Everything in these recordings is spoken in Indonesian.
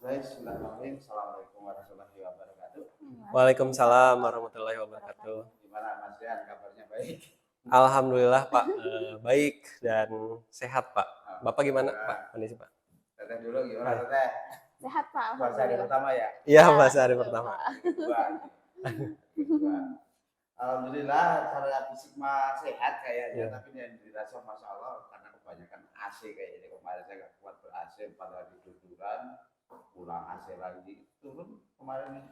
Baik, bismillahirrahmanirrahim. Assalamualaikum warahmatullahi wabarakatuh. Waalaikumsalam warahmatullahi wabarakatuh. Gimana Mas Rian, kabarnya baik? Alhamdulillah Pak, baik dan sehat Pak. Bapak gimana Pak kondisi Pak? Teteh dulu gimana Teteh? Sehat Pak, Puasa hari alhamdulillah. pertama ya? Iya Mas, hari betul, pertama. Pak. Kedua. Alhamdulillah secara fisik mah sehat kayaknya, Iya. tapi yang dirasa Masya Allah karena kebanyakan AC kayaknya. Kemarin saya nggak kuat ber-AC, pada hari tiduran, pulang AC lagi. Turun kemarin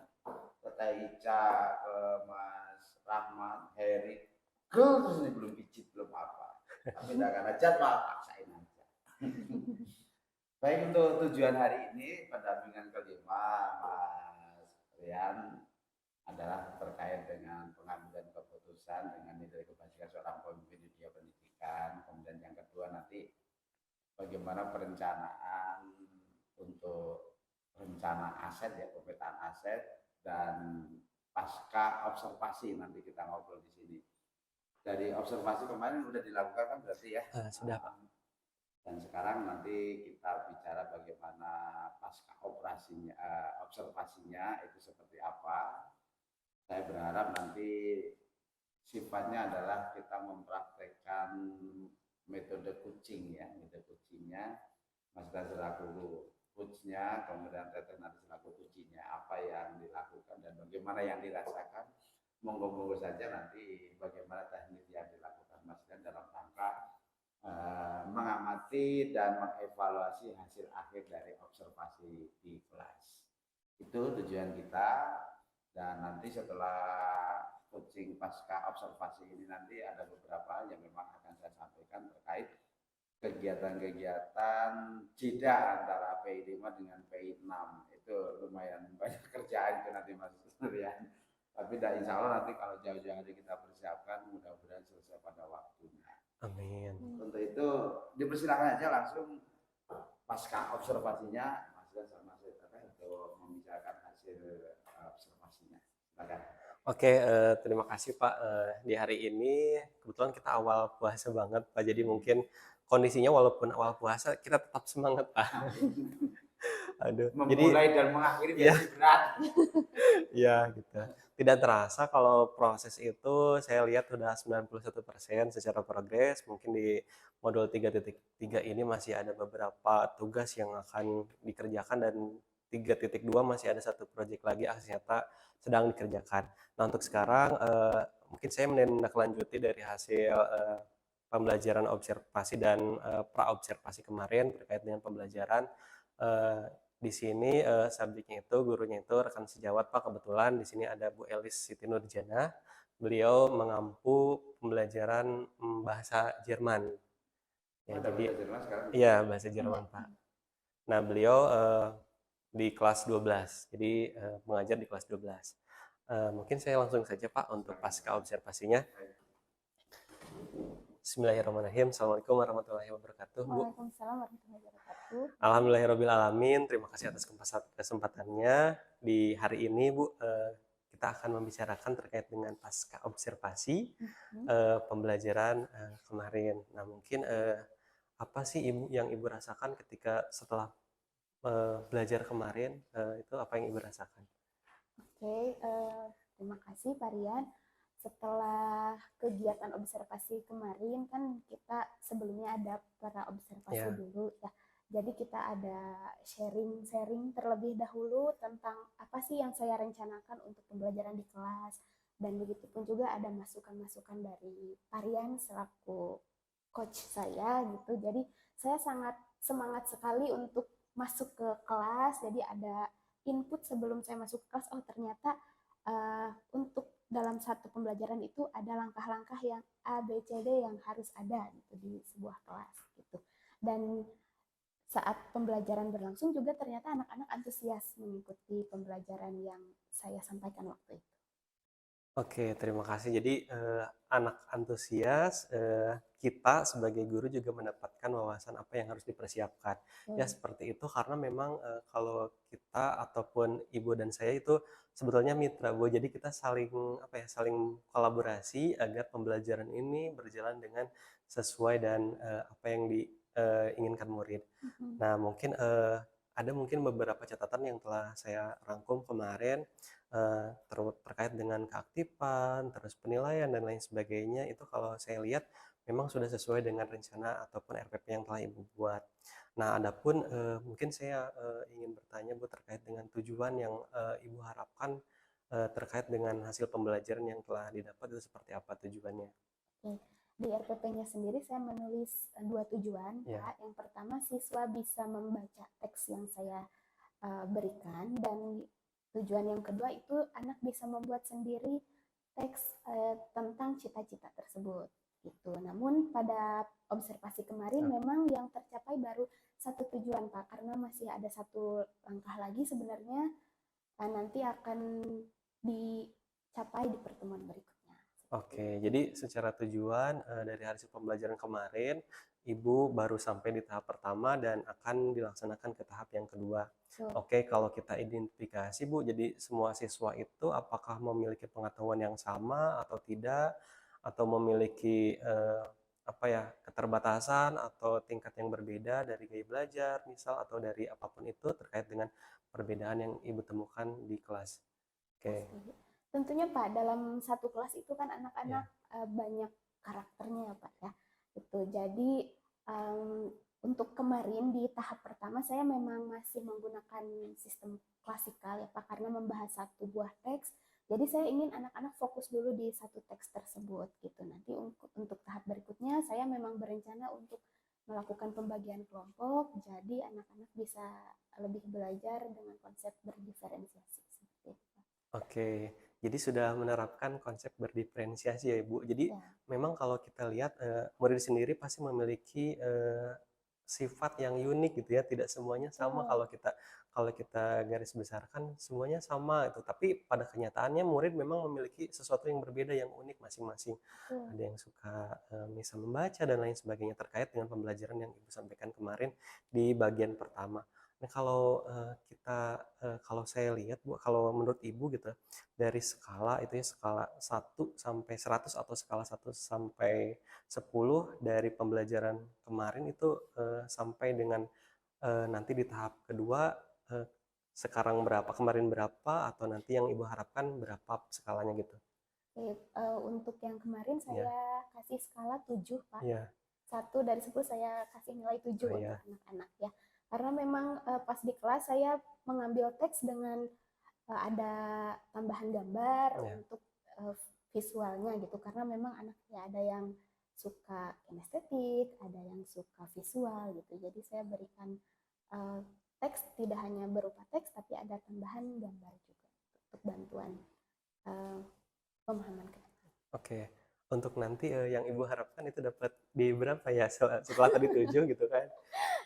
Teteh Ica, ke Mas Rahmat, Heri, terus ini belum pijit, belum apa. Tapi tidak karena jadwal, paksain aja. Baik, untuk tujuan hari ini pendampingan kelima Mas Rian adalah terkait dengan pengambilan keputusan dengan nilai kebajikan seorang pemimpin di dunia pendidikan. Kemudian yang kedua nanti bagaimana perencanaan untuk rencana aset ya, pemetaan aset dan pasca observasi nanti kita ngobrol di sini. Dari observasi kemarin sudah dilakukan kan berarti ya? Sudah Pak. Dan sekarang nanti kita bicara bagaimana pasca operasinya, observasinya itu seperti apa. Saya berharap nanti sifatnya adalah kita mempraktekkan metode coaching ya, metode coachingnya Mas Dan selaku coachnya, kemudian Teteh nanti selaku coachingnya, apa yang dilakukan dan bagaimana yang dirasakan. Monggo-monggo saja nanti bagaimana teknik yang dilakukan Mas Dan dalam rangka mengamati dan mengevaluasi hasil akhir dari observasi di kelas. Itu tujuan kita. Dan nanti setelah coaching pasca observasi ini nanti ada beberapa hal yang memang akan saya sampaikan terkait kegiatan-kegiatan jeda antara PI 5 dengan PI 6. Itu lumayan banyak kerjaan itu nanti Mas Rian. Tapi insya Allah nanti kalau jauh-jauh hari kita persiapkan, mudah-mudahan selesai pada waktunya. Amin. Untuk itu dipersilakan aja langsung pasca observasinya Mas Dan sama saya untuk membicarakan hasil observasinya. Silakan. Oke, terima kasih Pak. Di hari ini kebetulan kita awal puasa banget Pak, jadi mungkin kondisinya walaupun awal puasa kita tetap semangat Pak. Aduh, memulai dan mengakhiri ya berat. Iya gitu. Tidak terasa kalau proses itu saya lihat sudah 91% secara progres. Mungkin di modul 3.3 ini masih ada beberapa tugas yang akan dikerjakan dan 3.2 masih ada satu proyek lagi aksi nyata sedang dikerjakan. Nah untuk sekarang mungkin saya menindaklanjuti dari hasil pembelajaran observasi dan pra-observasi kemarin terkait dengan pembelajaran. Di sini subjeknya itu, gurunya itu rekan sejawat Pak. Kebetulan di sini ada Bu Elis Siti Nurjana. Beliau mengampu pembelajaran bahasa Jerman. Ya, jadi iya bahasa Jerman Pak. Nah beliau di kelas 12, jadi mengajar di kelas 12. Mungkin saya langsung saja Pak untuk pasca observasinya. Bismillahirrahmanirrahim. Assalamualaikum warahmatullahi wabarakatuh. Waalaikumsalam warahmatullahi wabarakatuh. Alhamdulillahirrahmanirrahim. Terima kasih atas kesempatannya. Di hari ini Bu, kita akan membicarakan terkait dengan pasca observasi pembelajaran kemarin. Nah mungkin apa sih Ibu yang Ibu rasakan ketika setelah belajar kemarin, itu apa yang Ibu rasakan? Oke, terima kasih Pak Rian. Setelah kegiatan observasi kemarin kan kita sebelumnya ada para observasi dulu ya. Jadi kita ada sharing terlebih dahulu tentang apa sih yang saya rencanakan untuk pembelajaran di kelas, dan begitu pun juga ada masukan-masukan dari Pak Rian selaku coach saya gitu. Jadi saya sangat semangat sekali untuk masuk ke kelas. Jadi ada input sebelum saya masuk ke kelas, oh ternyata untuk dalam satu pembelajaran itu ada langkah-langkah yang A, B, C, D yang harus ada gitu di sebuah kelas gitu. Dan saat pembelajaran berlangsung juga ternyata anak-anak antusias mengikuti pembelajaran yang saya sampaikan waktu itu. Oke, terima kasih. Jadi anak antusias, kita sebagai guru juga mendapatkan wawasan apa yang harus dipersiapkan. Ya seperti itu karena memang kalau kita ataupun Ibu dan saya itu sebetulnya mitra Bu. Jadi kita saling saling kolaborasi agar pembelajaran ini berjalan dengan sesuai dan apa yang diinginkan murid. Nah mungkin ada mungkin beberapa catatan yang telah saya rangkum kemarin terkait dengan keaktifan, terus penilaian dan lain sebagainya. Itu kalau saya lihat memang sudah sesuai dengan rencana ataupun RPP yang telah Ibu buat. Nah, adapun mungkin saya ingin bertanya Bu terkait dengan tujuan yang Ibu harapkan terkait dengan hasil pembelajaran yang telah didapat itu seperti apa tujuannya? Oke. Di RPP-nya sendiri saya menulis dua tujuan, Ya. Pak. Yang pertama, siswa bisa membaca teks yang saya berikan, dan tujuan yang kedua itu anak bisa membuat sendiri teks tentang cita-cita tersebut gitu. Namun pada observasi kemarin memang yang tercapai baru satu tujuan, Pak, karena masih ada satu langkah lagi sebenarnya nanti akan dicapai di pertemuan berikutnya. Oke, jadi secara tujuan dari hasil pembelajaran kemarin, Ibu baru sampai di tahap pertama dan akan dilaksanakan ke tahap yang kedua. Oke, kalau kita identifikasi Bu, jadi semua siswa itu apakah memiliki pengetahuan yang sama atau tidak, atau memiliki apa ya, keterbatasan atau tingkat yang berbeda dari gaya belajar, misal, atau dari apapun itu terkait dengan perbedaan yang Ibu temukan di kelas. Oke. Tentunya Pak, dalam satu kelas itu kan anak-anak banyak karakternya ya Pak ya. Itu jadi untuk kemarin di tahap pertama saya memang masih menggunakan sistem klasikal ya Pak, karena membahas satu buah teks. Jadi saya ingin anak-anak fokus dulu di satu teks tersebut gitu. Nanti untuk tahap berikutnya saya memang berencana untuk melakukan pembagian kelompok, jadi anak-anak bisa lebih belajar dengan konsep berdiferensiasi seperti itu. Oke, jadi sudah menerapkan konsep berdiferensiasi ya Ibu. Jadi memang kalau kita lihat murid sendiri pasti memiliki sifat yang unik gitu ya. Tidak semuanya sama. Kalau kita garis besarkan semuanya sama itu. Tapi pada kenyataannya murid memang memiliki sesuatu yang berbeda, yang unik masing-masing. Ada yang suka bisa membaca dan lain sebagainya terkait dengan pembelajaran yang Ibu sampaikan kemarin di bagian pertama. Nah, kalau saya lihat Bu, kalau menurut Ibu gitu, dari skala itu ya, skala 1 sampai 100 atau skala 1 sampai 10 dari pembelajaran kemarin itu sampai dengan nanti di tahap kedua sekarang berapa, kemarin berapa, atau nanti yang Ibu harapkan berapa skalanya gitu? Untuk yang kemarin saya kasih skala 7 Pak. 1 dari 10 saya kasih nilai 7 untuk anak-anak ya. Karena memang pas di kelas saya mengambil teks dengan ada tambahan gambar untuk visualnya gitu, karena memang anaknya ada yang suka kinestetik, ada yang suka visual gitu. Jadi saya berikan teks tidak hanya berupa teks tapi ada tambahan gambar juga untuk bantuan pemahaman ke depan. Oke. Untuk nanti yang Ibu harapkan itu dapat di berapa ya setelah tadi 7 gitu kan?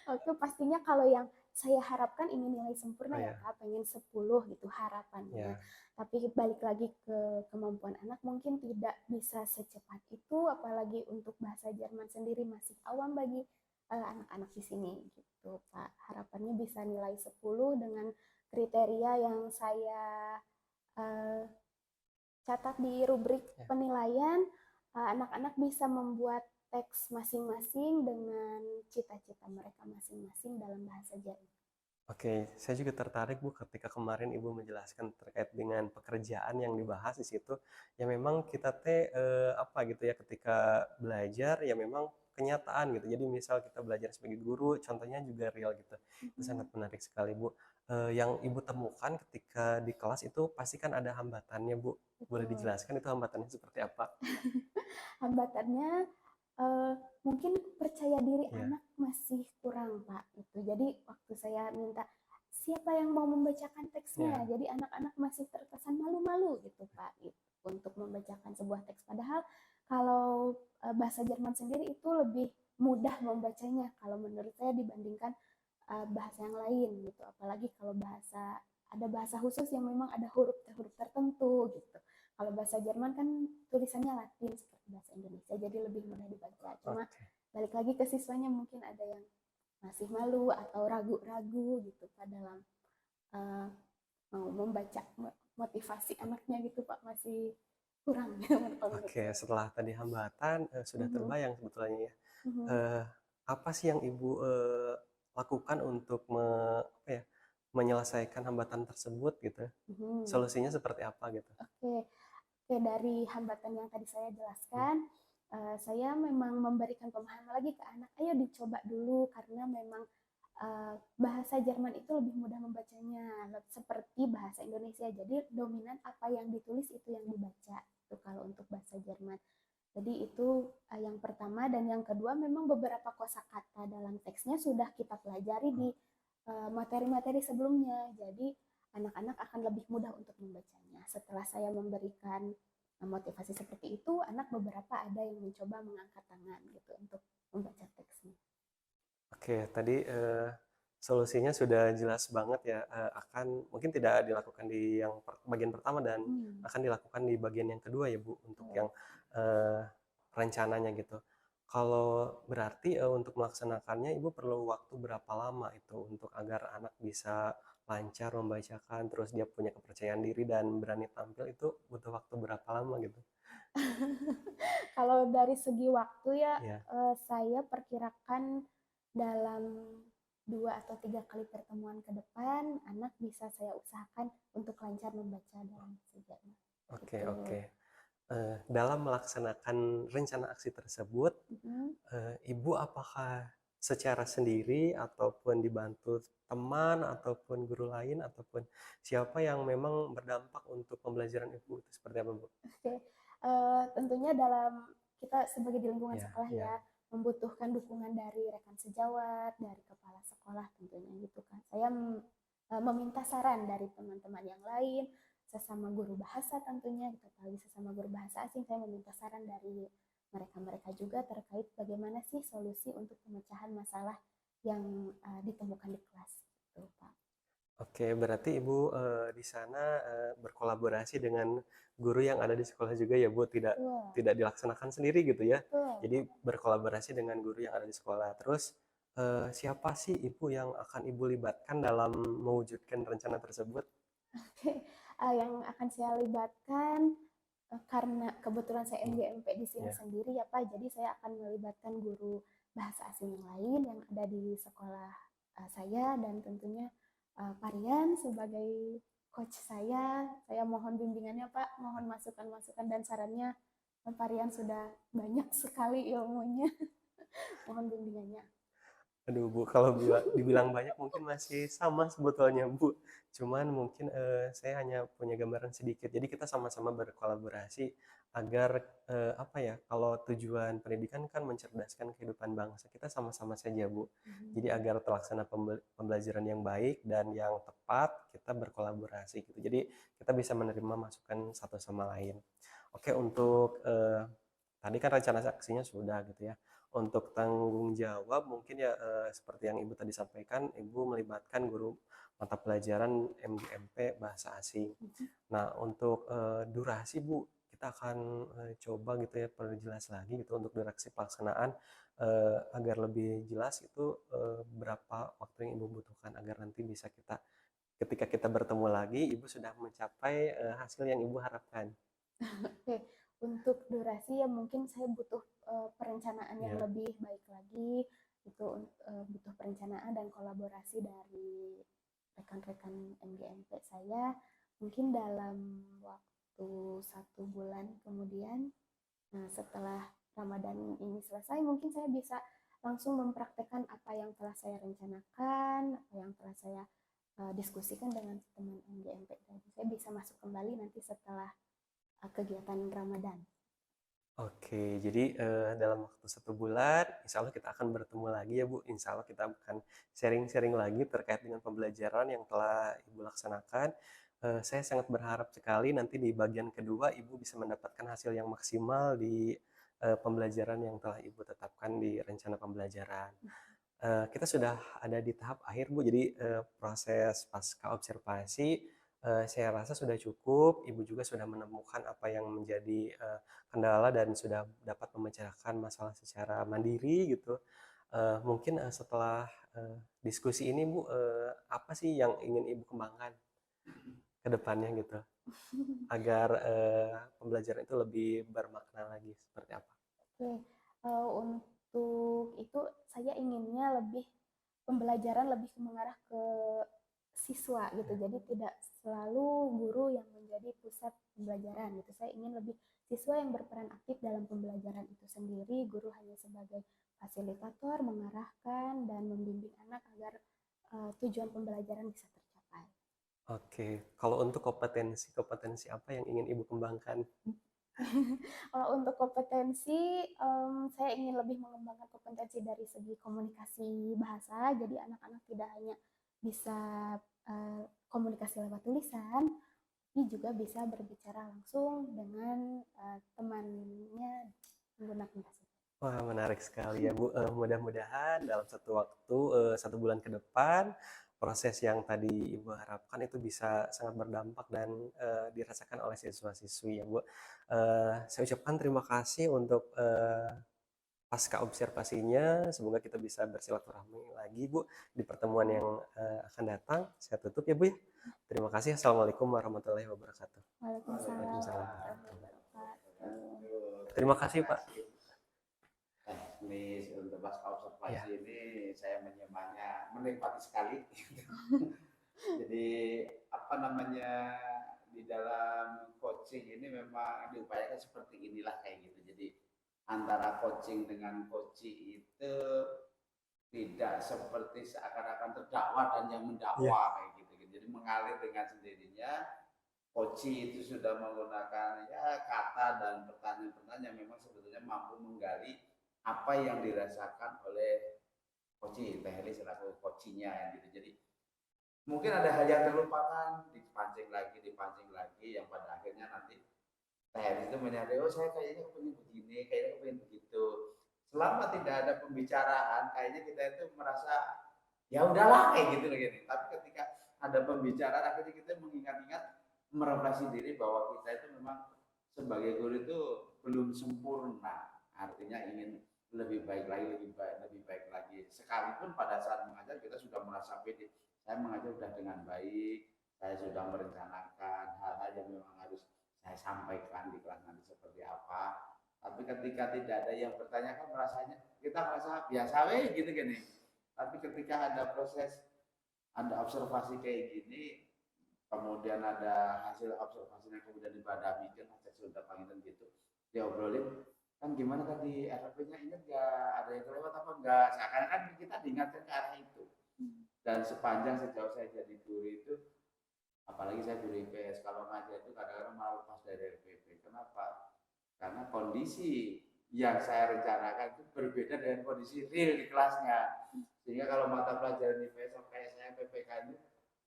Oke, pastinya kalau yang saya harapkan ini nilai sempurna ya Kak, pengen 10 gitu harapannya. Tapi balik lagi ke kemampuan anak, mungkin tidak bisa secepat itu, apalagi untuk bahasa Jerman sendiri masih awam bagi anak-anak di sini gitu Pak. Harapannya bisa nilai 10 dengan kriteria yang saya catat di rubrik penilaian. Anak-anak bisa membuat teks masing-masing dengan cita-cita mereka masing-masing dalam bahasa Jerman. Oke, saya juga tertarik Bu ketika kemarin Ibu menjelaskan terkait dengan pekerjaan yang dibahas di situ. Ya memang kita apa gitu ya, ketika belajar ya memang kenyataan gitu. Jadi misal kita belajar sebagai guru, contohnya juga real gitu. Itu sangat menarik sekali Bu. Yang Ibu temukan ketika di kelas itu pasti kan ada hambatannya Bu. Boleh dijelaskan itu hambatannya seperti apa? Hambatannya mungkin percaya diri anak masih kurang Pak. Jadi waktu saya minta siapa yang mau membacakan teksnya, jadi anak-anak masih terkesan malu-malu gitu Pak untuk membacakan sebuah teks. Padahal kalau bahasa Jerman sendiri itu lebih mudah membacanya kalau menurut saya dibandingkan bahasa yang lain gitu. Apalagi kalau ada bahasa khusus yang memang ada huruf-huruf tertentu gitu. Kalau bahasa Jerman kan tulisannya Latin seperti bahasa Indonesia, jadi lebih mudah dibaca. Cuma balik lagi ke siswanya, mungkin ada yang masih malu atau ragu-ragu gitu Pak dalam mau membaca motivasi anaknya gitu Pak, masih kurang. Oke, setelah tadi hambatan sudah terbayang sebetulnya ya. Apa sih yang Ibu lakukan untuk apa ya, menyelesaikan hambatan tersebut gitu? Mhm. Solusinya seperti apa gitu? Oke. Oke, dari hambatan yang tadi saya jelaskan, saya memang memberikan pemahaman lagi ke anak, ayo dicoba dulu karena memang bahasa Jerman itu lebih mudah membacanya, seperti bahasa Indonesia. Jadi dominan apa yang ditulis itu yang dibaca. Itu kalau untuk bahasa Jerman. Jadi itu yang pertama dan yang kedua memang beberapa kosakata dalam teksnya sudah kita pelajari di materi-materi sebelumnya. Jadi anak-anak akan lebih mudah untuk membacanya. Setelah saya memberikan motivasi seperti itu, anak beberapa ada yang mencoba mengangkat tangan gitu untuk membaca teksnya. Oke, tadi solusinya sudah jelas banget ya, akan mungkin tidak dilakukan di yang bagian pertama dan akan dilakukan di bagian yang kedua ya Bu, untuk yang rencananya gitu. Kalau berarti untuk melaksanakannya Ibu perlu waktu berapa lama itu untuk agar anak bisa lancar membacakan, terus dia punya kepercayaan diri dan berani tampil, itu butuh waktu berapa lama gitu? Kalau dari segi waktu ya, Ya. saya perkirakan dalam 2 atau 3 kali pertemuan ke depan, anak bisa saya usahakan untuk lancar membaca dalam sejarah. Oke, Gitu. oke. Dalam melaksanakan rencana aksi tersebut, Mhm. Ibu apakah secara sendiri ataupun dibantu teman ataupun guru lain ataupun siapa yang memang berdampak untuk pembelajaran Ibu, itu seperti apa, Bu? Oke, tentunya dalam kita sebagai di lingkungan Ya, sekolah ya. ya, membutuhkan dukungan dari rekan sejawat, dari kepala sekolah tentunya gitu kan. Saya meminta saran dari teman-teman yang lain, sesama guru bahasa tentunya, gitu, apalagi sesama guru bahasa asing, saya meminta saran dari mereka-mereka juga terkait bagaimana sih solusi untuk pemecahan masalah yang ditemukan di kelas, gitu, Pak. Oke, berarti Ibu di sana berkolaborasi dengan guru yang ada di sekolah juga ya, Bu? Tidak Betul, tidak dilaksanakan sendiri gitu ya? betul, Jadi berkolaborasi dengan guru yang ada di sekolah. Terus siapa sih Ibu yang akan Ibu libatkan dalam mewujudkan rencana tersebut? yang akan saya libatkan karena kebetulan saya MGMP di sini Ya. sendiri ya Pak, jadi saya akan melibatkan guru bahasa asing yang lain yang ada di sekolah saya dan tentunya Pak Rian sebagai coach saya mohon bimbingannya Pak, mohon masukan-masukan dan sarannya. Pak Rian sudah banyak sekali ilmunya, mohon bimbingannya. Aduh Bu, kalau dibilang banyak mungkin masih sama sebetulnya Bu. Cuman mungkin saya hanya punya gambaran sedikit. Jadi kita sama-sama berkolaborasi agar apa ya, kalau tujuan pendidikan kan mencerdaskan kehidupan bangsa. Kita sama-sama saja Bu. Jadi agar terlaksana pembelajaran yang baik dan yang tepat, kita berkolaborasi gitu. Jadi kita bisa menerima masukan satu sama lain. Oke, untuk tadi kan rencana aksinya sudah gitu ya. Untuk tanggung jawab mungkin ya seperti yang Ibu tadi sampaikan, Ibu melibatkan guru mata pelajaran MGMP bahasa asing. Nah, untuk durasi Bu, kita akan coba gitu ya perjelas lagi gitu untuk durasi pelaksanaan agar lebih jelas itu berapa waktu yang Ibu butuhkan agar nanti bisa kita ketika kita bertemu lagi Ibu sudah mencapai hasil yang Ibu harapkan. Oke, untuk durasi ya mungkin saya butuh perencanaan yang Ya. lebih baik lagi. Itu butuh perencanaan dan kolaborasi dari rekan-rekan MGMP saya. Mungkin dalam waktu 1 bulan kemudian, nah setelah Ramadan ini selesai, mungkin saya bisa langsung mempraktekkan apa yang telah saya rencanakan, apa yang telah saya diskusikan dengan teman MGMP tadi. Saya bisa masuk kembali nanti setelah kegiatan Ramadan. Oke, jadi dalam waktu 1 bulan, insya Allah kita akan bertemu lagi ya Bu. Insya Allah kita akan sharing-sharing lagi terkait dengan pembelajaran yang telah Ibu laksanakan. Saya sangat berharap sekali nanti di bagian kedua Ibu bisa mendapatkan hasil yang maksimal di pembelajaran yang telah Ibu tetapkan di rencana pembelajaran. Kita sudah ada di tahap akhir Bu, jadi proses pasca observasi saya rasa sudah cukup. Ibu juga sudah menemukan apa yang menjadi kendala dan sudah dapat memecahkan masalah secara mandiri gitu. Mungkin setelah diskusi ini Bu, apa sih yang ingin Ibu kembangkan ke depannya gitu, agar pembelajaran itu lebih bermakna lagi seperti apa? Oke, untuk itu saya inginnya lebih pembelajaran lebih mengarah ke siswa gitu. Jadi tidak selalu guru yang menjadi pusat pembelajaran gitu. Saya ingin lebih siswa yang berperan aktif dalam pembelajaran itu sendiri, guru hanya sebagai fasilitator, mengarahkan dan membimbing anak agar tujuan pembelajaran bisa tercapai. Oke, kalau untuk kompetensi apa yang ingin Ibu kembangkan? Kalau untuk kompetensi, saya ingin lebih mengembangkan kompetensi dari segi komunikasi bahasa. Jadi anak-anak tidak hanya bisa komunikasi lewat tulisan, tapi juga bisa berbicara langsung dengan temannya menggunakan bahasa. Wah, menarik sekali ya Bu. Mudah-mudahan dalam satu waktu, 1 bulan ke depan, proses yang tadi Ibu harapkan itu bisa sangat berdampak dan dirasakan oleh siswa-siswi ya Bu. Saya ucapkan terima kasih untuk pasca observasinya. Semoga kita bisa bersilaturahmi lagi Bu di pertemuan yang akan datang. Saya tutup ya Bu ya. Terima kasih. Assalamualaikum warahmatullahi wabarakatuh. Waalaikumsalam Waalaikumsalam. warahmatullahi wabarakatuh. Terima kasih Pak. Teknis untuk pasca observasi Ya. ini saya menikmati sekali. Jadi apa namanya, di dalam coaching ini memang diupayakan seperti inilah kayak gitu. Jadi antara coaching dengan coaching itu tidak seperti seakan-akan terdakwa dan yang mendakwa kayak gitu. Jadi mengalir dengan sendirinya. Coaching itu sudah menggunakan ya kata dan pertanyaan-pertanyaan yang memang sebetulnya mampu menggali apa yang dirasakan oleh coaching, teknis selaku coachingnya yang gitu. Jadi mungkin ada hal yang terlupakan, dipancing lagi, yang pada akhirnya nanti teknis itu menyadari, oh saya kayaknya kepingin begini, kayaknya kepingin begitu. Selama tidak ada pembicaraan, kayaknya kita itu merasa ya udahlah kayak gitu loh. Tapi ketika ada pembicaraan, akhirnya kita mengingat-ingat, merefleksi diri bahwa kita itu memang sebagai guru itu belum sempurna. Artinya ingin lebih baik lagi, lebih baik lagi. Sekalipun pada saat mengajar kita sudah merasa pede. Saya mengajar sudah dengan baik, saya sudah merencanakan hal-hal yang memang harus saya sampaikan di kelas nanti seperti apa. Tapi ketika tidak ada yang bertanya kan kita merasa biasa weh gitu gini. Tapi ketika ada proses, ada observasi kayak gini, kemudian ada hasil observasinya, kemudian dibadamikan, hasil sudah panggilan gitu, diobrolin, kan gimana tadi RP-nya ingat nggak, ada yang kelewat apa enggak, seakan-akan kita diingatkan ke arah itu. Dan sepanjang sejauh saya jadi guru itu, apalagi saya guru IPS, kalau ngajar itu kadang-kadang malah lepas dari RPP. Kenapa? Karena kondisi yang saya rencanakan itu berbeda dengan kondisi real di kelasnya. Sehingga kalau mata pelajaran IPS kayak saya PPK ini,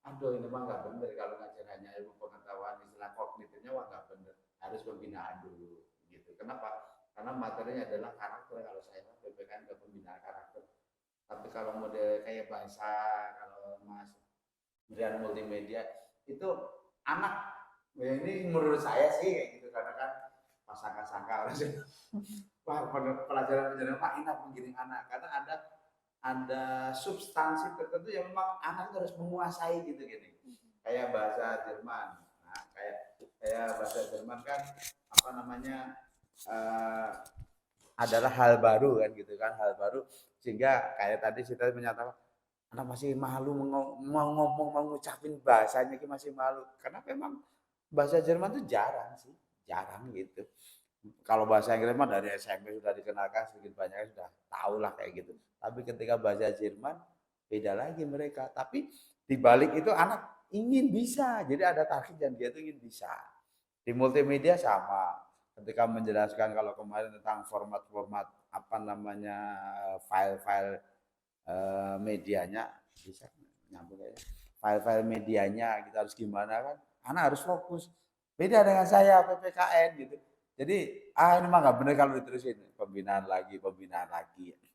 aduh ini mah nggak bener kalau ngajar hanya ilmu pengetahuan, istilah kognitifnya wah nggak bener, harus pembinaan dulu gitu. Kenapa? Karena materinya adalah karakter. Kalau saya PPK ke pembinaan karakter. Tapi kalau model kayak bahasa, kalau Mas Brian multimedia itu anak, ya ini menurut saya sih kayak gitu, karena kan pasangka-sangka orang sih. Wah, pelajaran Pak enak menggiring anak, karena ada substansi tertentu yang memang anak harus menguasai gitu gini. Kayak bahasa Jerman. Nah, kayak bahasa Jerman kan apa namanya, adalah hal baru kan gitu kan, hal baru, sehingga kayak tadi kita menyatakan anak masih malu mau ngomong, mau ngucapin bahasanya masih malu, karena memang bahasa Jerman itu jarang gitu. Kalau bahasa Inggris mah dari SMP sudah dikenalkan, sedikit banyaknya sudah tahu lah kayak gitu. Tapi ketika bahasa Jerman beda lagi mereka. Tapi di balik itu anak ingin bisa, jadi ada target dan dia tuh ingin bisa. Di multimedia sama. Ketika menjelaskan kalau kemarin tentang format-format apa namanya, file-file medianya, bisa nyambung ya. File-file medianya kita harus gimana kan? Anak harus fokus. Beda dengan saya PPKN gitu. Jadi ini mah nggak benar kalau diterusin, pembinaan lagi.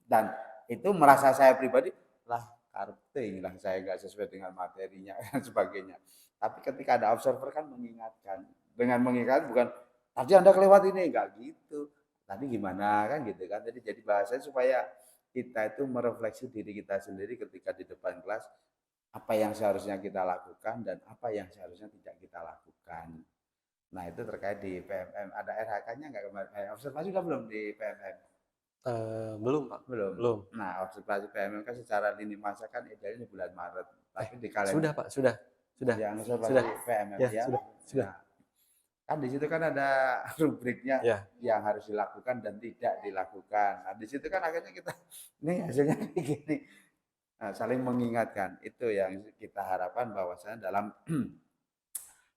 Dan itu merasa saya pribadi lah karting lah, saya nggak sesuai dengan materinya dan sebagainya. Tapi ketika ada observer kan mengingatkan, dengan mengingatkan bukan tadi Anda kelewat ini, nggak gitu. Tadi gimana kan gitu kan. Jadi bahasanya supaya kita itu merefleksi diri kita sendiri ketika di depan kelas, apa yang seharusnya kita lakukan dan apa yang seharusnya tidak kita lakukan. Nah itu terkait di PMM, ada RH-nya nggak kemarin? Observasi sudah belum di PMM? Belum Pak, Belum. belum. Nah, observasi PMMK secara lini masa kan idealnya di bulan Maret, tapi di Sudah kalender Pak, sudah, yang sudah, observasi PMM ya ya, sudah, ya. Kan di situ kan ada rubriknya ya. yang harus dilakukan dan tidak dilakukan. Nah, di situ kan akhirnya kita ini hasilnya kayak gini. Nah, saling mengingatkan. Itu yang kita harapkan bahwasanya dalam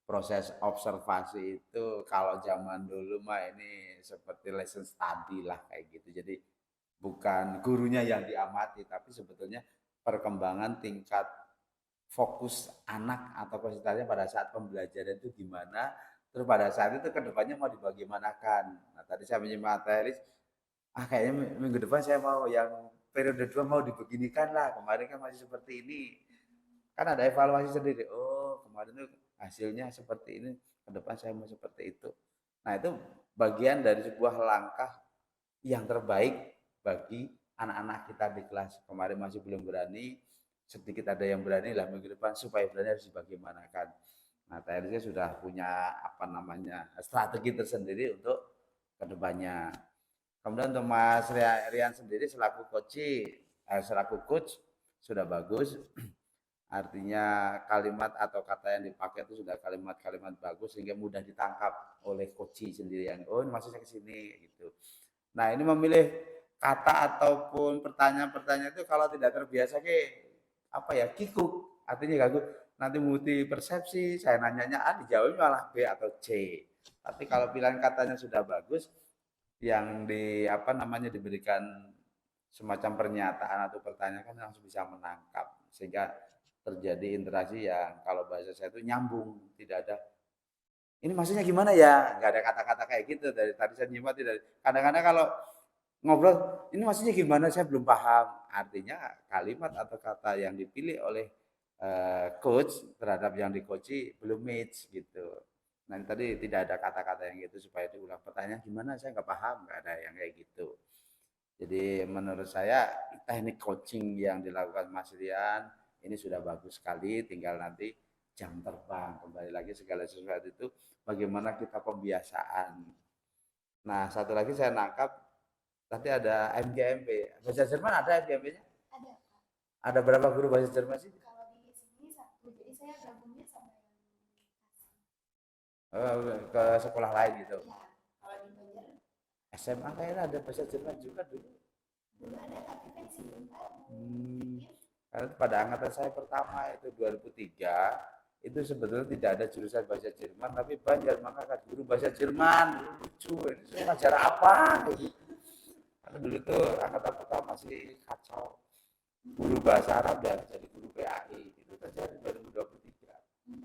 proses observasi itu kalau zaman dulu mah ini seperti lesson study lah kayak gitu. Jadi bukan gurunya yang diamati, tapi sebetulnya perkembangan tingkat fokus anak atau konsentrasinya pada saat pembelajaran itu gimana, terus pada saat itu kedepannya mau dibagaimanakan. Nah, tadi saya menyimak materi, kayaknya minggu depan saya mau yang periode 2 mau dibeginikan lah, kemarin kan masih seperti ini. Kan ada evaluasi sendiri, oh kemarin itu hasilnya seperti ini, ke depan saya mau seperti itu. Nah itu bagian dari sebuah langkah yang terbaik bagi anak-anak kita di kelas. Kemarin masih belum berani, sedikit ada yang berani lah minggu depan supaya berani harus dibagaimanakan. Nah, TLC sudah punya apa namanya strategi tersendiri untuk kedepannya. Kemudian untuk Mas Rian sendiri selaku coach sudah bagus. Artinya kalimat atau kata yang dipakai itu sudah kalimat-kalimat bagus sehingga mudah ditangkap oleh coach sendiri yang oh ini maksudnya ke sini gitu. Nah, ini memilih kata ataupun pertanyaan-pertanyaan itu kalau tidak terbiasa apa ya kikuk artinya ganggu nanti multi persepsi saya nanyanya A dijawabnya malah B atau C. Tapi kalau pilihan katanya sudah bagus yang apa namanya diberikan semacam pernyataan atau pertanyaan kan langsung bisa menangkap sehingga terjadi interaksi yang kalau bahasa saya itu nyambung, tidak ada ini maksudnya gimana ya, nggak ada kata-kata kayak gitu dari tadi saya nyimak tidak. Kadang-kadang kalau ngobrol ini maksudnya gimana saya belum paham, artinya kalimat atau kata yang dipilih oleh coach terhadap yang di-coachi belum match gitu. Nah tadi tidak ada kata-kata yang gitu supaya diulang pertanyaan gimana saya nggak paham, nggak ada yang kayak gitu. Jadi menurut saya teknik coaching yang dilakukan Mas Rian ini sudah bagus sekali, tinggal nanti jam terbang kembali lagi segala sesuatu itu bagaimana kita pembiasaan. Nah satu lagi saya nangkap tadi ada MGMP, bahasa Jerman ada MGMP-nya? Ada. Ada berapa guru bahasa Jerman sih? Kalau di sini satu, jadi saya gabungnya sama yang Ke sekolah lain gitu. ya, kalau di Banjar SMA kayaknya ada bahasa Jerman juga dulu. belum ada, tapi kan sih belum tahu. Karena pada angkatan saya pertama itu 2003 itu sebetulnya tidak ada jurusan bahasa Jerman tapi Banjar mengangkat guru bahasa Jerman lucu ini saya ngajar apa karena dulu itu angkatan pertama masih kacau guru bahasa Arab dan jadi guru PAI itu terjadi 2003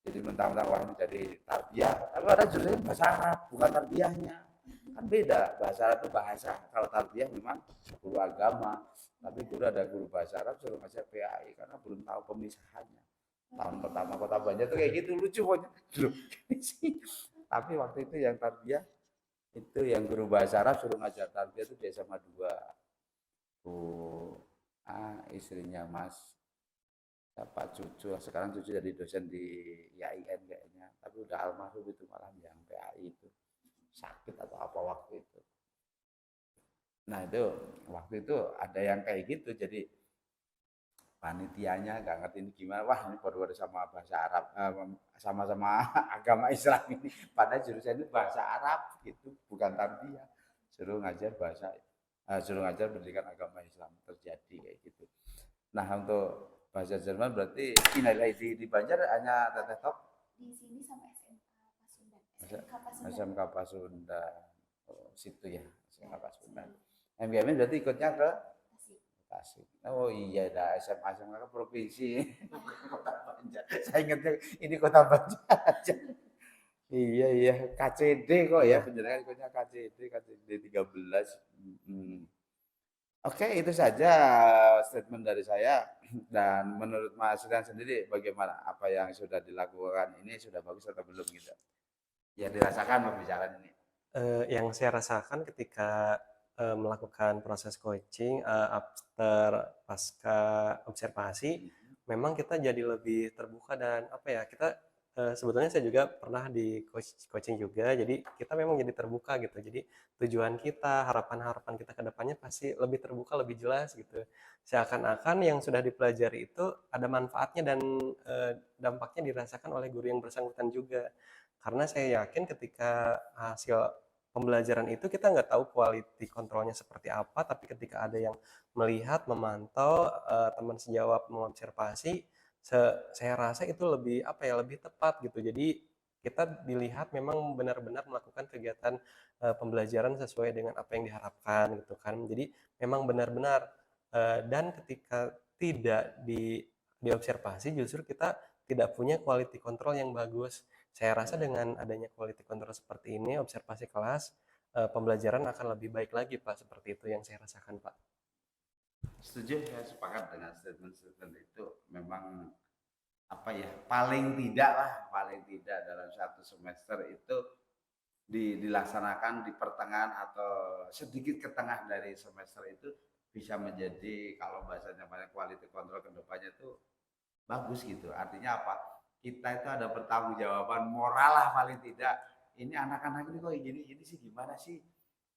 jadi mentang-mentang wah ini jadi tarbiyah tapi ada jurusan bahasa Arab bukan tarbiyahnya kan beda bahasa Arab itu bahasa kalau tarbiyah memang guru agama tapi guru ada guru bahasa Arab suruh ngajar PAI karena belum tahu pemisahannya tahun pertama kota Banjar tuh kayak gitu lucu pokoknya tapi waktu itu yang tarbiyah itu yang guru bahasa Arab suruh ngajar tarbiyah itu di SMA 2 istrinya Mas Pak Cucu sekarang Cucu jadi dosen di IAIN kayaknya tapi udah almarhum itu malah yang PAI itu sakit atau apa waktu itu nah itu waktu itu ada yang kayak gitu jadi panitianya nggak ngerti ini gimana wah ini baru sama bahasa Arab sama-sama agama Islam ini padahal jurusan itu bahasa Arab gitu bukan tarbiyah suruh ngajar suruh ngajar pendidikan agama Islam terjadi kayak gitu nah untuk bahasa Jerman berarti nilai di Banjar hanya teteh top di sini sama SMK Pasundan. SMK Pasundan situ ya SMK Pasundan MGM berarti ikutnya ke Tasik. Oh iya dah SMA kan provinsi Kota Banjar. Saya ingatnya ini Kota Banjar aja. Iya KCD kok ya beneran ikutnya KCD 13. Oke itu saja statement dari saya dan menurut Mas Rian sendiri bagaimana apa yang sudah dilakukan ini sudah bagus atau belum gitu? Yang dirasakan pembicaraan ini. Yang saya rasakan ketika melakukan proses coaching after pasca observasi memang kita jadi lebih terbuka dan apa ya kita sebetulnya saya juga pernah di coaching juga, jadi kita memang jadi terbuka gitu. Jadi tujuan kita, harapan-harapan kita ke depannya pasti lebih terbuka, lebih jelas gitu. Seakan-akan yang sudah dipelajari itu ada manfaatnya dan dampaknya dirasakan oleh guru yang bersangkutan juga. Karena saya yakin ketika hasil pembelajaran itu kita nggak tahu quality kontrolnya seperti apa, tapi ketika ada yang melihat, memantau, teman sejawat mengobservasi, saya rasa itu lebih apa ya, lebih tepat gitu. Jadi kita dilihat memang benar-benar melakukan kegiatan pembelajaran sesuai dengan apa yang diharapkan gitu kan. Jadi memang benar-benar dan ketika tidak diobservasi justru kita tidak punya quality control yang bagus. Saya rasa dengan adanya quality control seperti ini, observasi kelas, pembelajaran akan lebih baik lagi Pak, seperti itu yang saya rasakan Pak. Setuju, saya sepakat dengan statement-statement itu. Memang apa ya, paling tidak dalam satu semester itu dilaksanakan di pertengahan atau sedikit ke tengah dari semester itu bisa menjadi, kalau bahasanya banyak, quality control ke depannya itu bagus gitu. Artinya apa? Kita itu ada pertanggungjawaban moral lah paling tidak. Ini anak-anak ini kok gini sih, gimana sih?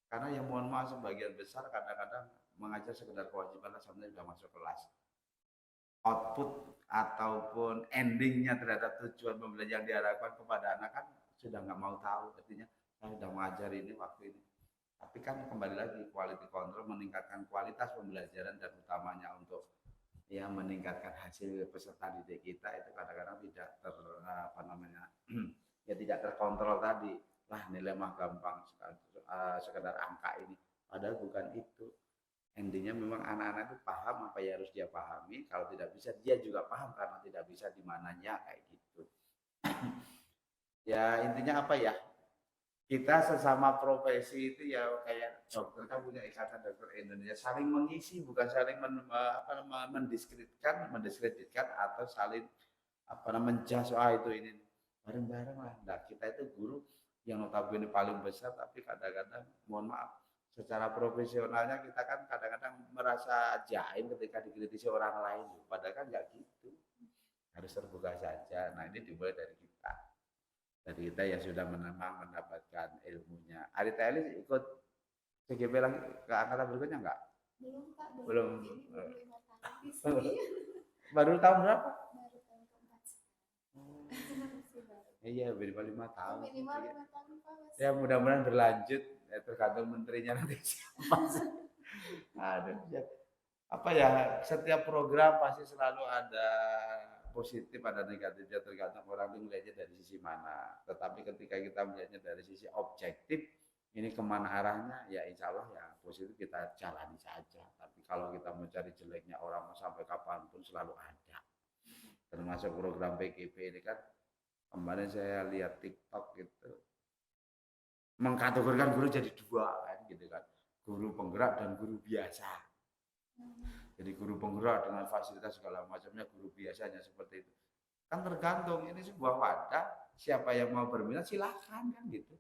Karena yang mohon maaf sebagian besar kadang-kadang mengajar sekedar kewajiban sampai sudah masuk kelas. Output ataupun endingnya terhadap tujuan pembelajaran yang diharapkan kepada anak kan sudah nggak mau tahu. Artinya saya sudah mengajar ini waktu ini. Tapi kan kembali lagi, quality control meningkatkan kualitas pembelajaran dan utamanya untuk ya meningkatkan hasil peserta didik kita itu kadang-kadang tidak apa namanya ya tidak terkontrol tadi, lah nilai mah gampang sekedar angka ini, padahal bukan itu. Endingnya memang anak-anak itu paham apa yang harus dia pahami, kalau tidak bisa dia juga paham karena tidak bisa di mananya, kayak gitu. Ya intinya apa ya, kita sesama profesi itu ya kayak dokter kan punya ikatan dokter Indonesia, saling mengisi bukan saling mendiskreditkan atau saling apa namanya menjas, itu ini bareng-bareng lah. Nah kita itu guru yang notabene paling besar, tapi kadang-kadang mohon maaf secara profesionalnya kita kan kadang-kadang merasa jaim ketika dikritisi orang lain, padahal kan nggak gitu, harus terbuka saja. Nah ini dimulai dari kita. Dari kita yang sudah memang mendapatkan ilmunya. Arita Elis ikut CGP lagi ke angkatan berikutnya enggak? Belum Pak, Belum. baru 5 tahun di sini. Baru tahun berapa? Baru tahun keempat. Masih baru. Iya, minimal 5 tahun. Minimal 5 tahun Pak. Ya mudah-mudahan berlanjut, ya, tergantung menterinya nanti siapa. Aduh, ya. Apa ya, setiap program pasti selalu ada positif, ada negatifnya, tergantung orang itu melihatnya dari sisi mana. Tetapi ketika kita melihatnya dari sisi objektif, ini kemana arahnya, ya insya Allah ya positif kita jalani saja. Tapi kalau kita mencari jeleknya orang sampai kapanpun selalu ada. Termasuk program PGP ini kan, kemarin saya lihat TikTok gitu, mengkategorikan guru jadi dua kan gitu kan, guru penggerak dan guru biasa. Jadi guru penggerak dengan fasilitas segala macamnya, guru biasanya seperti itu. Kan tergantung, ini sebuah wadah, siapa yang mau berminat silahkan kan gitu.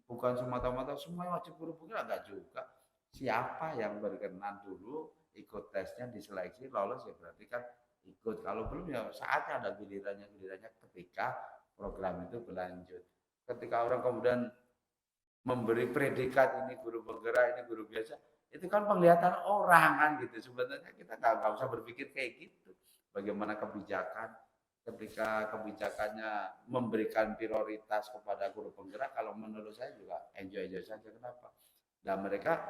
Bukan semata-mata semua wajib guru penggerak, enggak juga. Siapa yang berkenan dulu ikut tesnya, diseleksi, lolos ya berarti kan ikut. Kalau belum ya saatnya ada gilirannya ketika program itu berlanjut. Ketika orang kemudian memberi predikat ini guru penggerak, ini guru biasa, itu kan penglihatan orang kan gitu. Sebenarnya kita nggak usah berpikir kayak gitu. Bagaimana kebijakan, ketika kebijakannya memberikan prioritas kepada guru penggerak, kalau menurut saya juga enjoy saja. Kenapa? Dan mereka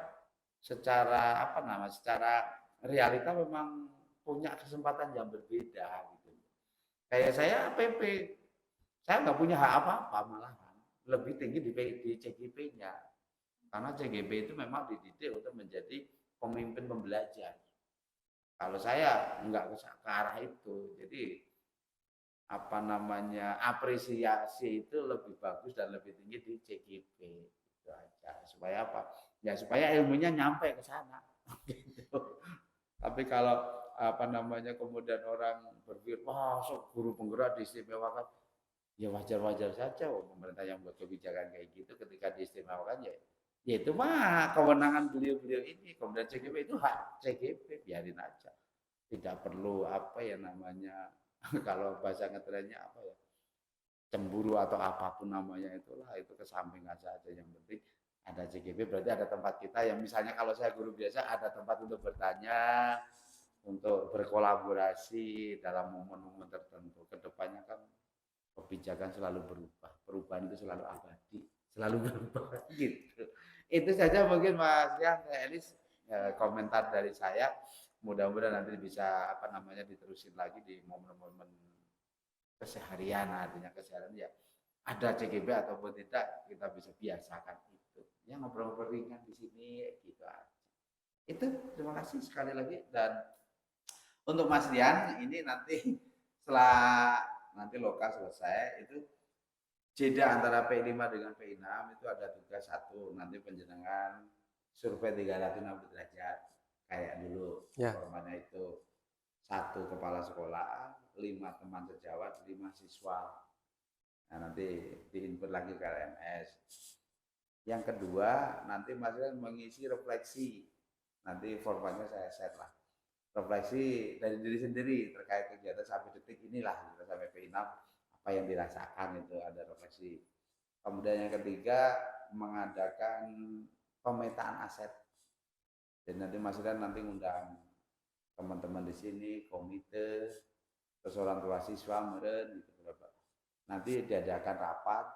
secara apa namanya, secara realita memang punya kesempatan yang berbeda gitu. Kayak saya PP, saya nggak punya hak apa-apa, malah lebih tinggi di CGP-nya. Karena CGP itu memang dididik untuk menjadi pemimpin pembelajar. Kalau saya nggak ke arah itu. Jadi apa namanya, apresiasi itu lebih bagus dan lebih tinggi di CGP. Itu aja. Supaya apa? Ya supaya ilmunya nyampe ke sana. Gitu. Tapi kalau apa namanya kemudian orang berpikir, wah guru penggerak diistimewakan, ya wajar-wajar saja, pemerintah yang buat kebijakan kayak gitu ketika diistimewakan ya itu mah kewenangan beliau-beliau ini. Kemudian CGP itu hak CGP, biarin aja, tidak perlu apa ya namanya kalau bahasa ngetrennya apa ya, cemburu atau apapun namanya itulah, itu kesampingkan saja. Yang penting ada CGV berarti ada tempat kita yang misalnya kalau saya guru biasa ada tempat untuk bertanya, untuk berkolaborasi dalam momen-momen tertentu. Kedepannya kan kebijakan selalu berubah, perubahan itu selalu abadi, selalu berubah gitu. Itu saja mungkin Mas Rian, Elis, komentar dari saya. Mudah-mudahan nanti bisa apa namanya diterusin lagi di momen-momen keseharian, artinya keseharian ya ada CGV ataupun tidak kita bisa biasakan itu. Ya ngobrol-ngobrol ringan di sini gitu aja. Itu terima kasih sekali lagi. Dan untuk Mas Rian ini nanti setelah nanti lokal selesai itu jeda antara P5 dengan P6 itu ada tugas satu, nanti penjenengan survei 360 derajat kayak dulu formatnya itu 1 kepala sekolah, 5 teman sejawat, 5 siswa. Nah, nanti diinput lagi ke LMS. Yang kedua, nanti Mas Rian mengisi refleksi. Nanti formatnya saya set lah. Refleksi dari diri sendiri terkait kegiatan sampai detik inilah, sampai P6 apa yang dirasakan itu ada refleksi. Kemudian yang ketiga mengadakan pemetaan aset. Dan nanti Mas Rian nanti ngundang teman-teman di sini, komite, terus orang tua siswa, meren, gitu. Nanti diadakan rapat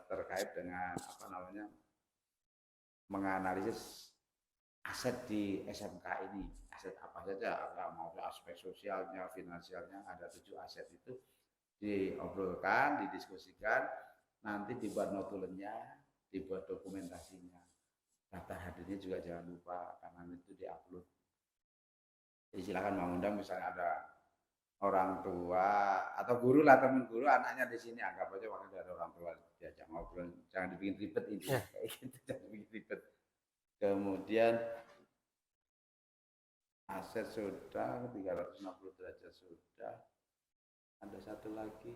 terkait dengan apa namanya menganalisis aset di SMK ini, aset apa saja, mau aspek sosialnya, finansialnya, ada 7 aset itu diobrolkan, didiskusikan, nanti dibuat notulennya, dibuat dokumentasinya. Daftar hadirnya juga jangan lupa karena itu diupload. Jadi silakan mengundang misalnya ada orang tua atau guru lah, teman guru anaknya di sini, anggap aja waktu ada orang tua diajak ngobrol, jangan dibikin ribet ini, kayak gitu, jangan dibikin ribet. Kemudian aset sudah, 360 derajat sudah. Ada satu lagi.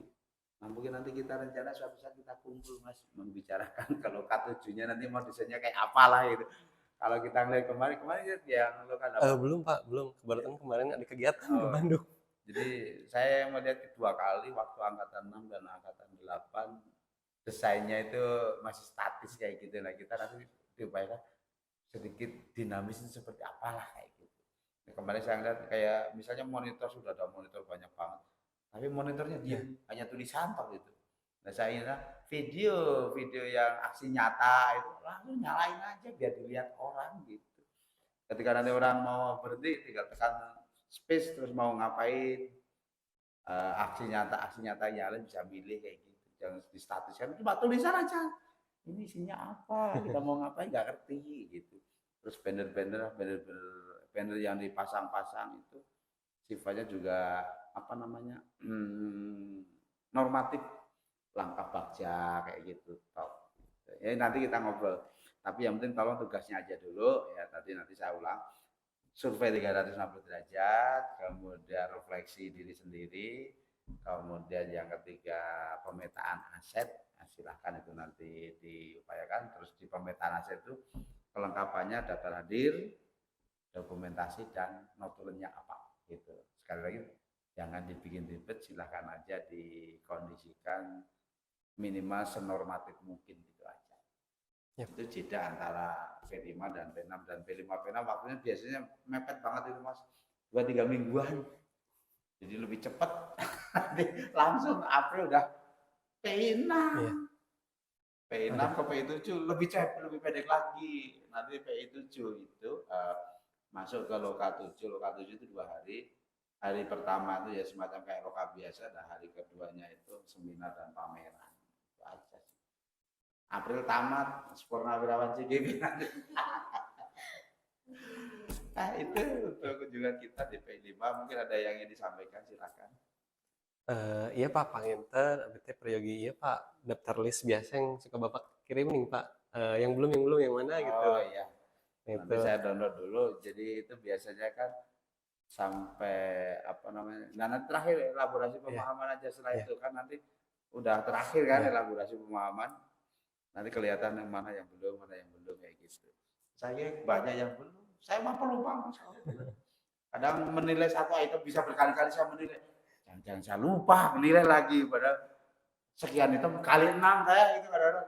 Nah, mungkin nanti kita rencana suatu saat kita kumpul Mas, membicarakan kalau K7-nya nanti mau desainnya kayak apalah gitu. Kalau kita ngeliat kemarin yang lo kan belum Pak, belum. Kebetulan kemarin ada kegiatan ke Bandung. Jadi saya melihat 2 kali waktu angkatan 6 dan angkatan 8 desainnya itu masih statis kayak gitu. Nah, kita nanti diupayakan sedikit dinamis itu seperti apalah kayak gitu. Nah, kemarin saya lihat kayak misalnya monitor sudah ada monitor banyak banget, tapi monitornya diam, hanya tulisan toh gitu. Nah, saya kira video yang aksi nyata itu langsung nyalain aja biar dilihat orang gitu. Ketika nanti orang mau berhenti tinggal tekan space terus mau ngapain, aksi nyata nyalain bisa milih kayak gitu. Jangan distatuskan cuma tulisan aja. Ini isinya apa, kita mau ngapain nggak ngerti gitu. Terus banner yang dipasang-pasang itu sifatnya juga apa namanya normatif, langkah bagja kayak gitu. Ya nanti kita ngobrol. Tapi yang penting tolong tugasnya aja dulu ya, nanti saya ulang. Survei 360 derajat, kemudian refleksi diri sendiri, kemudian yang ketiga pemetaan aset. Nah, silahkan itu nanti diupayakan. Terus di pemetaan aset itu kelengkapannya daftar hadir, dokumentasi dan notulennya apa gitu. Sekali lagi jangan dibikin ribet, silahkan aja dikondisikan minimal senormatif mungkin gitu aja. Itu jeda antara P5 dan P6, dan P5 P6 waktunya biasanya mepet banget itu Mas, 2-3 mingguan. Jadi lebih cepat. Langsung April udah P6. P6 ke P7 lebih pendek lagi. Nanti P7 itu masuk ke Loka 7. Loka 7 itu 2 hari. Hari pertama itu ya semacam kayak Loka biasa, dan hari keduanya itu seminar dan pameran. Itu aja sih. April tamat, Purnawirawan CGV nanti. Nah, itu untuk kunjungan kita di P5. Mungkin ada yang ingin disampaikan, silakan. Iya Pak, Panginten, berarti Prayogi, iya Pak, daftar list biasa yang suka Bapak kirim nih Pak. Yang belum yang mana gitu. Oh iya. Nanti saya download dulu. Jadi itu biasanya kan sampai apa namanya. Nah, nanti terakhir elaborasi pemahaman aja, setelah itu kan nanti udah terakhir kan elaborasi pemahaman. Nanti kelihatan yang mana yang belum kayak gitu. Saya banyak yang belum. Saya mah pelupa masalah. Kadang menilai satu item bisa berkali-kali saya menilai. Jangan saya lupa menilai lagi, padahal sekian itu kali 6 saya itu kadang-kadang.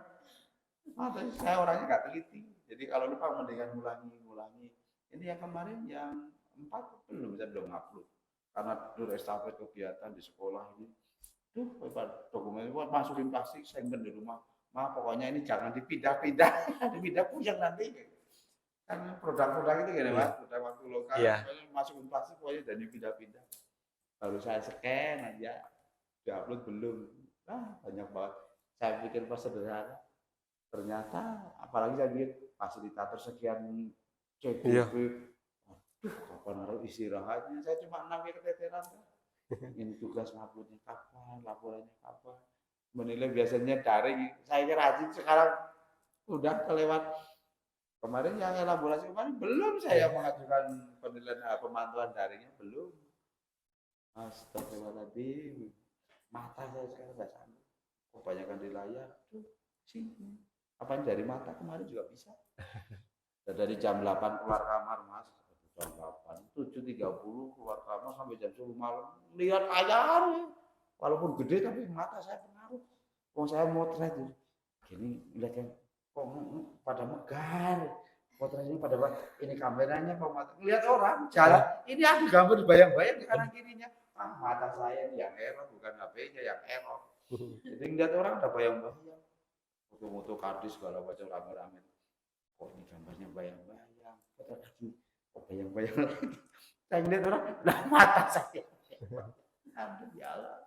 Saya orangnya nggak teliti. Jadi kalau lupa mendingan ngulangi. Ini yang kemarin yang 4 belum upload. Karena dulu estafet kegiatan di sekolah ini. Tuh, dokumen buat masukin plastik, simpen di rumah. Pokoknya ini jangan dipindah-pindah. Dipindah puyeng nanti. Kan produk-produk itu gini, Mas, produk waktu lokal, masukin plastik pokoknya dan dipindah-pindah. Baru saya scan aja, diupload belum. Banyak banget. Saya pikir pas sederhana. Ternyata apalagi saya bikin fasilitator sekian CDP, kapan harus istirahatnya, saya cuma 6 keteteran kan. Ini tugas nguploadnya kapan, laporannya kapan, menilai biasanya daring, saya rajin sekarang udah kelewat. Kemarin yang elaborasi kemarin belum saya mengajukan penilaian pemantauan daringnya belum. Astagfirullahaladzim, mata saya sekarang nggak sanggup, kebanyakan di layar, sini. Apaan dari mata kemarin juga bisa. Dan dari jam 8 keluar kamar, Mas. Jam 8, 7.30 keluar kamar sampai jam 10 malam. Lihat layar. Walaupun gede tapi mata saya pengaruh. Kalau saya motret tuh. Gini, lihat kan. Kok pada megar. Motret ini pada ini kameranya kok mata. Lihat orang jalan. Ini ada gambar bayang-bayang di kanan kirinya. Mata saya yang error, bukan HP-nya yang error. Jadi lihat orang ada bayang-bayang. Foto-foto kardus segala macam rame-rame. Kok ini gambarnya bayang-bayang, foto lagi, kok bayang-bayang lagi. Saya lihat orang, mata saya. Aduh ya Allah.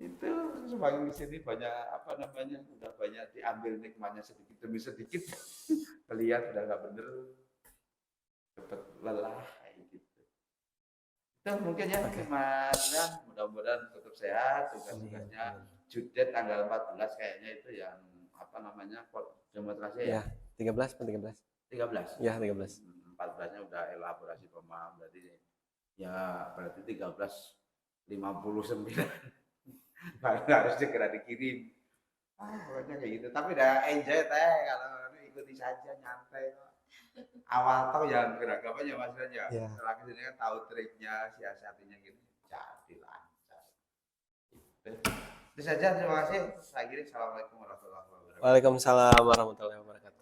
Itu semakin di sini banyak udah banyak diambil nikmatnya sedikit demi sedikit. Lihat udah nggak bener, cepat lelah kayak gitu. Itu mungkin ya Mas Ran, mudah-mudahan tetap sehat, tugas-tugasnya. Judet tanggal 14 kayaknya itu yang demonstrasi ya? 13 atau 13? 13. Ya, 13. 14-nya udah elaborasi pemaham, berarti 13:59. Harus segera dikirim. Pokoknya kayak gitu. Tapi udah enjoy teh kalau ikuti saja nyantai. Awal tahu yang geragapannya Mas Ran ya. Setelah kesini kan tahu triknya, siasatinya gitu. Jadi lancar. Itu saja, terima kasih. Saya kira assalamualaikum warahmatullahi wabarakatuh. Waalaikumsalam warahmatullahi wabarakatuh.